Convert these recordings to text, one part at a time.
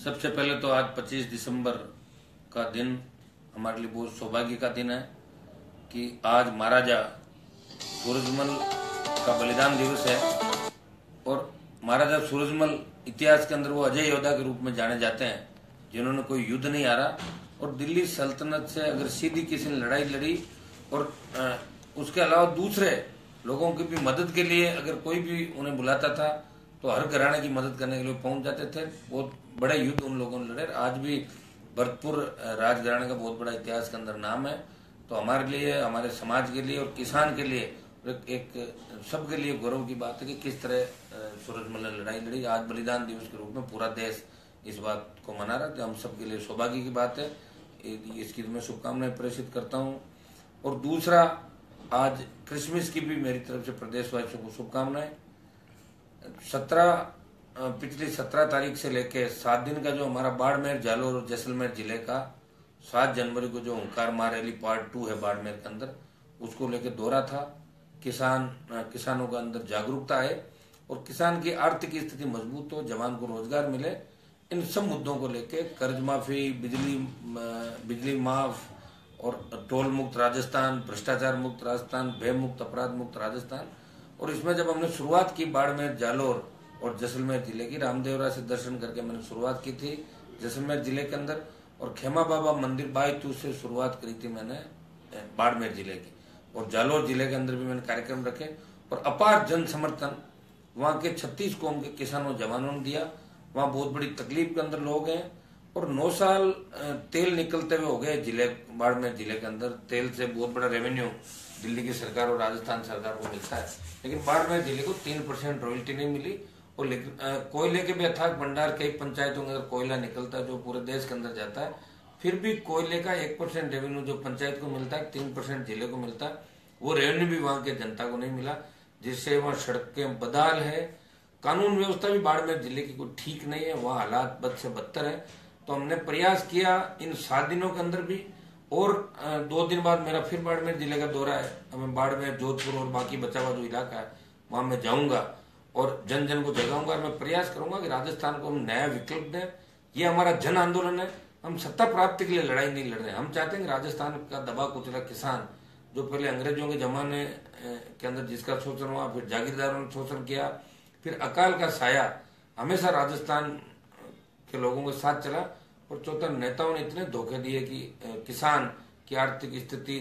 सबसे पहले तो आज 25 दिसंबर का दिन हमारे लिए बहुत सौभाग्य का दिन है कि आज महाराजा सूरजमल का बलिदान दिवस है। और महाराजा सूरजमल इतिहास के अंदर वो अजय योद्धा के रूप में जाने जाते हैं जिन्होंने कोई युद्ध नहीं हारा और दिल्ली सल्तनत से अगर सीधी किसी ने लड़ाई लड़ी और उसके अलावा दूसरे लोगों की भी मदद के लिए अगर कोई भी उन्हें बुलाता था तो हर घराने की मदद करने के लिए पहुंच जाते थे। बहुत बड़े युद्ध उन लोगों ने लड़े। आज भी भरतपुर राजघराने का बहुत बड़ा इतिहास के अंदर नाम है। तो हमारे लिए, हमारे समाज के लिए और किसान के लिए एक सबके लिए गौरव की बात है कि किस तरह सूरजमल ने लड़ाई लड़ी। आज बलिदान दिवस के रूप में पूरा देश इस बात को मना रहा है, तो हम सबके लिए सौभाग्य की बात है। इसकी मैं शुभकामनाएं प्रेषित करता हूँ। और दूसरा, आज क्रिसमस की भी मेरी तरफ से प्रदेशवासियों को शुभकामनाएं। पिछली 17 तारीख से लेके 7 दिन का जो हमारा बाड़मेर, जालोर और जैसलमेर जिले का 7 जनवरी को जो ओंकार महारैली पार्ट 2 है बाड़मेर के अंदर, उसको लेके दौरा था। किसानों का अंदर जागरूकता है और किसान की आर्थिक स्थिति मजबूत हो, जवान को रोजगार मिले, इन सब मुद्दों को लेके कर्ज माफी, बिजली माफ और टोल मुक्त राजस्थान, भ्रष्टाचार मुक्त राजस्थान, भय मुक्त, अपराध मुक्त राजस्थान। और इसमें जब हमने शुरुआत की बाड़मेर, जालोर और जैसलमेर जिले की, रामदेवरा से दर्शन करके मैंने शुरुआत की थी जैसलमेर जिले के अंदर, और खेमा बाबा मंदिर बायतू से शुरुआत करी थी मैंने बाड़मेर जिले की। और जालोर जिले के अंदर भी मैंने कार्यक्रम रखे और अपार जन समर्थन वहां के 36 कौम के किसानों जवानों ने दिया। वहां बहुत बड़ी तकलीफ के अंदर लोग हैं और 9 साल तेल निकलते हुए हो गए जिले, बाड़मेर जिले के अंदर। तेल से बहुत बड़ा रेवेन्यू दिल्ली की सरकार और राजस्थान सरकार को मिलता है, लेकिन बाड़मेर जिले को 3% रॉयल्टी नहीं मिली। और लेकिन कोयले के भी अथाक भंडार, कई पंचायतों के अंदर कोयला निकलता है जो पूरे देश के अंदर जाता है, फिर भी कोयले का 1% रेवेन्यू जो पंचायत को मिलता है, 3% जिले को मिलता है, वो रेवेन्यू भी वहां के जनता को नहीं मिला, जिससे वहाँ सड़कें बदहाल है। कानून व्यवस्था भी बाड़मेर जिले की कोई ठीक नहीं है, वहाँ हालात बद से बदतर है। तो हमने प्रयास किया इन 7 दिनों के अंदर भी, और 2 दिन बाद मेरा फिर बाड़मेर जिले का दौरा है। हमें बाड़मेर, जोधपुर और बाकी बचा हुआ जो इलाका है वहां मैं जाऊंगा और जन जन को जगाऊंगा। मैं प्रयास करूंगा कि राजस्थान को हम नया विकल्प दें। ये हमारा जन आंदोलन है। हम सत्ता प्राप्ति के लिए लड़ाई नहीं लड़ रहे। हम चाहते हैं कि राजस्थान का दबा कुचला किसान, जो पहले अंग्रेजों के जमाने के अंदर जिसका शोषण हुआ, फिर जागीरदारों ने शोषण किया, फिर अकाल का साया हमेशा राजस्थान के लोगों के साथ चला, और चौथा, नेताओं ने इतने धोखे दिए कि किसान की आर्थिक स्थिति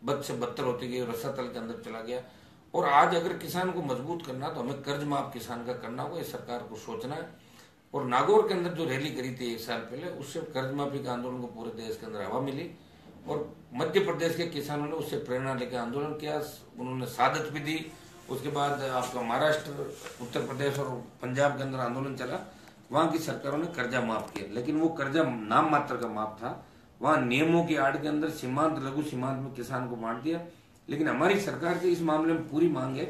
बद से बदतर होती गई, रसातल के अंदर चला गया। और आज अगर किसान को मजबूत करना तो हमें कर्ज माफ किसान का करना होगा, ये सरकार को सोचना है। और नागौर के अंदर जो रैली करी थी 1 साल पहले, उससे कर्ज माफी का आंदोलन को पूरे देश के अंदर हवा मिली, और मध्य प्रदेश के किसानों ने उससे प्रेरणा लेकर आंदोलन किया, उन्होंने सादत भी दी। उसके बाद आपका महाराष्ट्र, उत्तर प्रदेश और पंजाब के अंदर आंदोलन चला, वहां की सरकारों ने कर्जा माफ किया, लेकिन वो कर्जा नाम मात्र का माफ था। वहां नियमों की आड़ के अंदर सीमांत, लघु सीमांत में किसान को बांट दिया। लेकिन हमारी सरकार की इस मामले में पूरी मांग है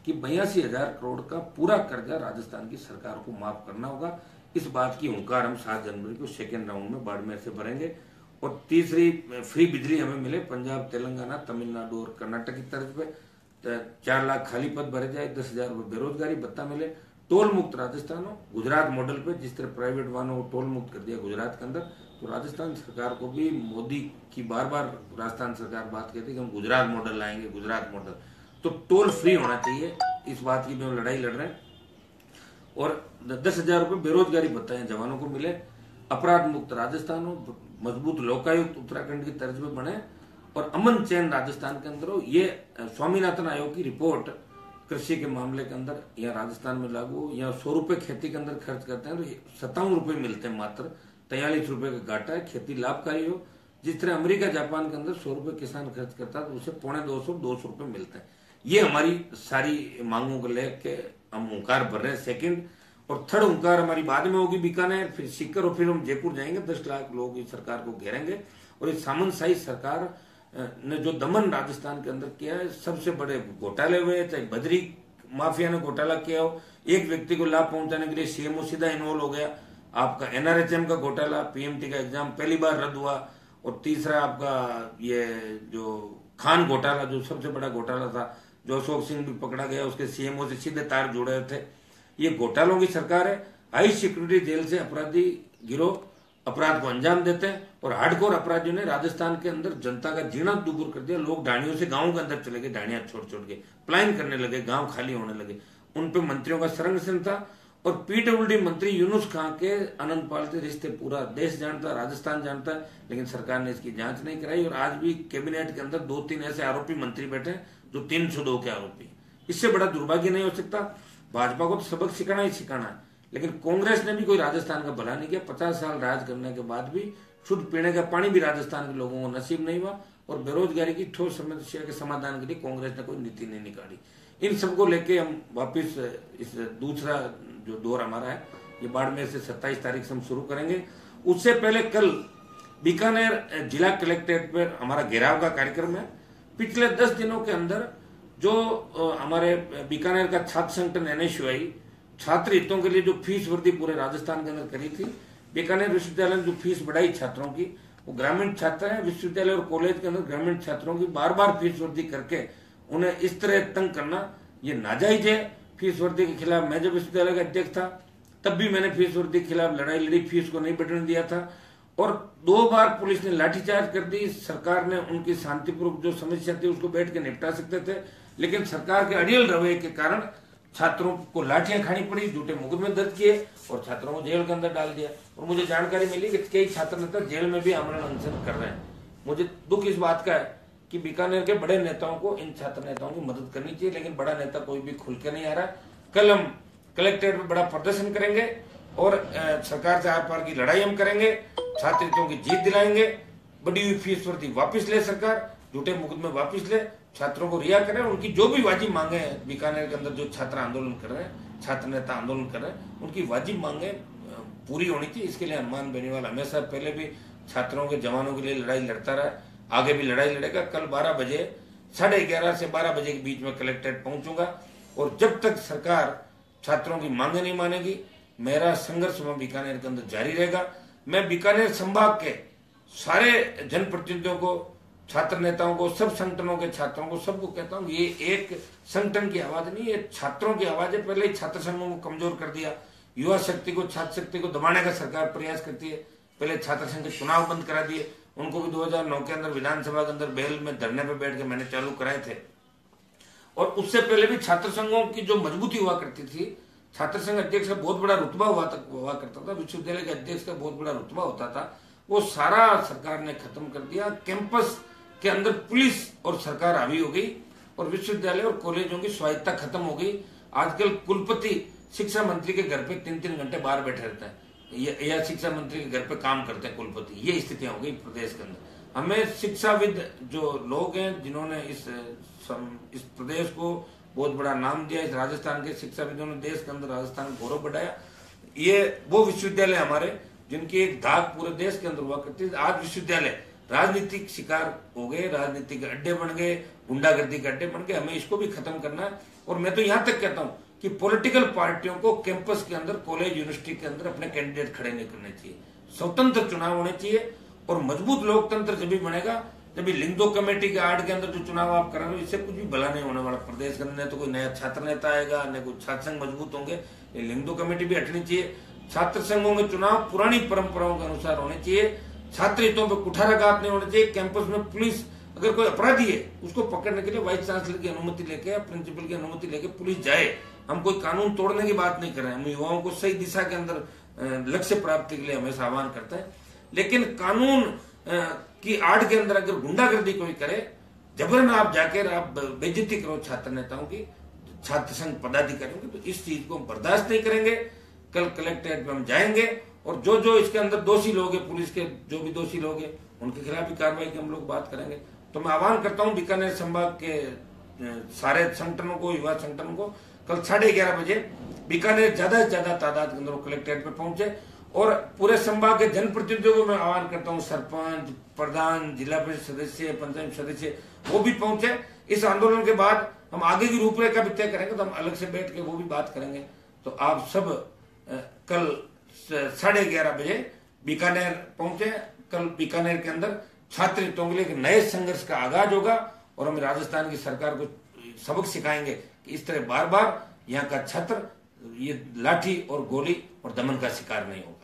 कि 82,000 करोड़ का पूरा कर्जा राजस्थान की सरकार को माफ करना होगा। इस बात की हुंकार हम 7 जनवरी को 2nd राउंड में बाड़मेर से भरेंगे। और तीसरी, फ्री बिजली हमें मिले पंजाब, तेलंगाना, तमिलनाडु और कर्नाटक की तर्ज पे। 4 लाख खाली पद भरे जाए, 10,000 बेरोजगारी भत्ता मिले, टोल मुक्त राजस्थान हो, गुजरात मॉडल पे, जिस तरह प्राइवेट वाहनों को टोल मुक्त कर दिया गुजरात के अंदर। तो राजस्थान सरकार को भी, मोदी की बार बार राजस्थान सरकार बात कहती है कि हम गुजरात मॉडल लाएंगे, गुजरात मॉडल, तो टोल फ्री होना चाहिए। इस बात की भी हम लड़ाई लड़ रहे हैं। और 10,000 रुपये बेरोजगारी भत्ता जवानों को मिले, अपराध मुक्त राजस्थान हो, मजबूत लोकायुक्त उत्तराखंड की तर्ज पे बने, और अमन चैन राजस्थान के अंदर हो। ये स्वामीनाथन आयोग की रिपोर्ट कृषि के मामले के अंदर यहाँ राजस्थान में लागू हो। यहाँ 100 रुपए खेती के अंदर खर्च करते हैं तो 57 रुपए मिलते हैं, मात्र 43 रुपए का घाटा है। खेती लाभकारी हो, जिस तरह अमेरिका, जापान के अंदर 100 रुपए किसान खर्च करता है तो उसे 250 रुपए मिलते हैं। ये हमारी सारी मांगों को लेके हम हुंकार भर रहे हैं। 2nd और 3rd हुंकार हमारी बाद में होगी, बीकानेर, फिर सीकर, और फिर हम जयपुर जाएंगे। 10 लाख लोग इस सरकार को घेरेंगे। और इस सामंतशाही सरकार ने जो दमन राजस्थान के अंदर किया है, सबसे बड़े घोटाले हुए, चाहे बजरी माफिया ने घोटाला किया हो, एक व्यक्ति को लाभ पहुंचाने के लिए सीएमओ सीधा इन्वॉल्व हो गया। आपका एनआरएचएम का घोटाला, पीएमटी का एग्जाम पहली बार रद्द हुआ, और तीसरा आपका ये जो खान घोटाला, जो सबसे बड़ा घोटाला था, जो अशोक सिंह भी पकड़ा गया, उसके सीएमओ से सीधे तार जुड़े थे। ये घोटालों की सरकार है। हाई सिक्योरिटी जेल से अपराधी गिरोह अपराध को अंजाम देते हैं, और हार्डकोर अपराधियों ने राजस्थान के अंदर जनता का जीना दूर कर दिया। लोग ढाणियों से गांवों के अंदर चले गए, ढाणियां छोड़ छोड़ के पलायन करने लगे, गांव खाली होने लगे। उन पे मंत्रियों का संरक्षण था, और पीडब्ल्यूडी मंत्री यूनुस खान के अनंत पाल से रिश्ते पूरा देश जानता, राजस्थान जानता है, लेकिन सरकार ने इसकी जांच नहीं कराई। और आज भी कैबिनेट के अंदर 2-3 ऐसे आरोपी मंत्री बैठे हैं जो 302 के आरोपी। इससे बड़ा दुर्भाग्य नहीं हो सकता। भाजपा को तो सबक सिखाना ही सिखाना है, लेकिन कांग्रेस ने भी कोई राजस्थान का भला नहीं किया। 50 साल राज करने के बाद भी शुद्ध पीने का पानी भी राजस्थान के लोगों को नसीब नहीं हुआ, और बेरोजगारी की ठोस समस्या के समाधान के लिए कांग्रेस ने कोई नीति नहीं निकाली। इन सबको लेके हम वापिस इस दूसरा जो दौर हमारा है, ये बाड़मेर से 27 तारीख से हम शुरू करेंगे। उससे पहले कल बीकानेर जिला कलेक्ट्रेट पर हमारा घेराव का कार्यक्रम है। पिछले 10 दिनों के अंदर जो हमारे बीकानेर का छात्र संगठन NSUI छात्र हितों के लिए जो फीस वृद्धि पूरे राजस्थान के अंदर करी थी, बीकानेर विश्वविद्यालय ने जो फीस बढ़ाई छात्रों की, वो ग्रामीण छात्र हैं। विश्वविद्यालय और कॉलेज के अंदर ग्रामीण छात्रों की बार बार फीस वृद्धि करके उन्हें इस तरह तंग करना ये नाजायज है। फीस वृद्धि के खिलाफ मैं जब विश्वविद्यालय का अध्यक्ष था तब भी मैंने फीस वृद्धि के खिलाफ लड़ाई लड़ी, फीस को नहीं बढ़ने दिया था। और 2 बार पुलिस ने लाठीचार्ज कर दी। सरकार ने उनकी शांतिपूर्वक जो समस्या थी उसको बैठ के निपटा सकते थे, लेकिन सरकार के अड़ियल रवैये के कारण छात्रों को लाठियां खानी पड़ी, झूठे मुकदमे दर्ज किए और छात्रों को जेल के अंदर डाल दिया। और मुझे जानकारी मिली कि कई छात्र नेता जेल में भी आमरण अनशन कर रहे हैं। मुझे दुख इस बात का है कि बीकानेर के बड़े नेताओं को इन छात्र नेताओं की मदद करनी चाहिए, लेकिन बड़ा नेता कोई भी खुल के नहीं आ रहा। कल हम कलेक्ट्रेट में बड़ा प्रदर्शन करेंगे और सरकार से आर पार की लड़ाई हम करेंगे, छात्र हितों की जीत दिलाएंगे। बढ़ी हुई फीस वृद्धि वापिस ले सरकार, झूठे मुकदमे वापिस ले, छात्रों को रिहा करें। उनकी जो भी वाजिब मांगे हैं, बीकानेर के अंदर जो छात्र आंदोलन कर रहे हैं, छात्र नेता आंदोलन कर रहे हैं, उनकी वाजिब मांगे पूरी होनी चाहिए। इसके लिए हनुमान बेनीवाल हमेशा पहले भी छात्रों के जवानों के लिए लड़ाई लड़ता रहा, आगे भी लड़ाई लड़ेगा। कल 12 बजे 11:30 से 12 बजे के बीच में कलेक्ट्रेट पहुंचूंगा, और जब तक सरकार छात्रों की मांगे नहीं मानेगी मेरा संघर्ष में बीकानेर के अंदर जारी रहेगा। मैं बीकानेर संभाग के सारे जनप्रतिनिधियों को, छात्र नेताओं को, सब संगठनों के छात्रों को, सबको कहता हूँ ये एक संगठन की आवाज नहीं, ये छात्रों की आवाज है। पहले ही छात्र संघों को कमजोर कर दिया, युवा शक्ति को, छात्र शक्ति को दबाने का सरकार प्रयास करती है। पहले छात्र संघ के चुनाव बंद करा दिए, उनको भी 2009 के अंदर विधानसभा के अंदर बेल में धरने पे बैठ के मैंने चालू कराए थे। और उससे पहले भी छात्र संघों की जो मजबूती हुआ करती थी, छात्र संघ अध्यक्ष का बहुत बड़ा रुतबा हुआ करता था, विश्वविद्यालय के अध्यक्ष का बहुत बड़ा रुतबा होता था, वो सारा सरकार ने खत्म कर दिया। कैंपस के अंदर पुलिस और सरकार हावी हो गई, और विश्वविद्यालय और कॉलेजों की स्वायत्ता खत्म हो गई। आजकल कुलपति शिक्षा मंत्री के घर पे 3-3 घंटे बाहर बैठे रहते हैं, या शिक्षा मंत्री के घर पे काम करते हैं कुलपति। ये स्थितियां हो गई प्रदेश के अंदर। हमें शिक्षाविद जो लोग हैं जिन्होंने इस प्रदेश को बहुत बड़ा नाम दिया, इस राजस्थान के शिक्षाविदों ने देश के अंदर राजस्थान का गौरव बढ़ाया, ये वो विश्वविद्यालय हमारे जिनकी एक धाक पूरे देश के अंदर हुआ करती है। आज विश्वविद्यालय राजनीतिक शिकार हो गए, राजनीतिक अड्डे बन गए, गुंडागर्दी के अड्डे बन गए। हमें इसको भी खत्म करना है। और मैं तो यहां तक कहता हूं कि पॉलिटिकल पार्टियों को कैंपस के अंदर, कॉलेज, यूनिवर्सिटी के अंदर अपने कैंडिडेट खड़े नहीं करने चाहिए। स्वतंत्र चुनाव होने चाहिए, और मजबूत लोकतंत्र जब भी बनेगा जब भी लिंगदो कमेटी के आड़ के अंदर जो चुनाव आप कर रहे हो, इससे कुछ भी भला नहीं होने वाला प्रदेश के अंदर। न तो कोई नया छात्र नेता आएगा, न कोई छात्र संघ मजबूत होंगे। ये लिंगदो कमेटी भी हटनी चाहिए। छात्र संघों में चुनाव पुरानी परंपराओं के अनुसार होने चाहिए। छात्र हितों पर कुठाराघात नहीं होना चाहिए। कैंपस में पुलिस, अगर कोई अपराधी है उसको पकड़ने के लिए वाइस चांसलर की अनुमति लेके या प्रिंसिपल की अनुमति लेके पुलिस जाए। हम कोई कानून तोड़ने की बात नहीं कर रहे हैं, हम युवाओं को सही दिशा के अंदर लक्ष्य प्राप्ति के लिए हमेशा आह्वान करते हैं। लेकिन कानून की आड़ के अंदर अगर गुंडागर्दी कोई करे, जबरन आप जाकर आप बेइज्जती करो छात्र नेताओं की, छात्र संघ पदाधिकारियों की, तो इस चीज को हम बर्दाश्त नहीं करेंगे। कल कलेक्ट्रेट में हम जाएंगे, और जो जो इसके अंदर दोषी लोग हैं, पुलिस के जो भी दोषी लोग हैं, उनके खिलाफ भी कार्रवाई की हम लोग बात करेंगे। तो मैं आह्वान करता हूं बीकानेर संभाग के सारे संगठनों को, युवा संगठनों को, कल 11:30 बजे बीकानेर ज्यादा से ज्यादा तादाद के अंदर कलेक्ट्रेट पे पहुंचे। और पूरे संभाग के जनप्रतिनिधियों को मैं आह्वान करता हूं, सरपंच, प्रधान, जिला परिषद सदस्य, पंचायत सदस्य, वो भी पहुंचे। इस आंदोलन के बाद हम आगे की रूपरेखा भी तय करेंगे, तो हम अलग से बैठ के वो भी बात करेंगे। तो आप सब कल 11:30 बजे बीकानेर पहुंचे। कल बीकानेर के अंदर छात्र हितों के लिए एक नए संघर्ष का आगाज होगा, और हम राजस्थान की सरकार को सबक सिखाएंगे कि इस तरह बार बार यहाँ का छात्र ये लाठी और गोली और दमन का शिकार नहीं होगा।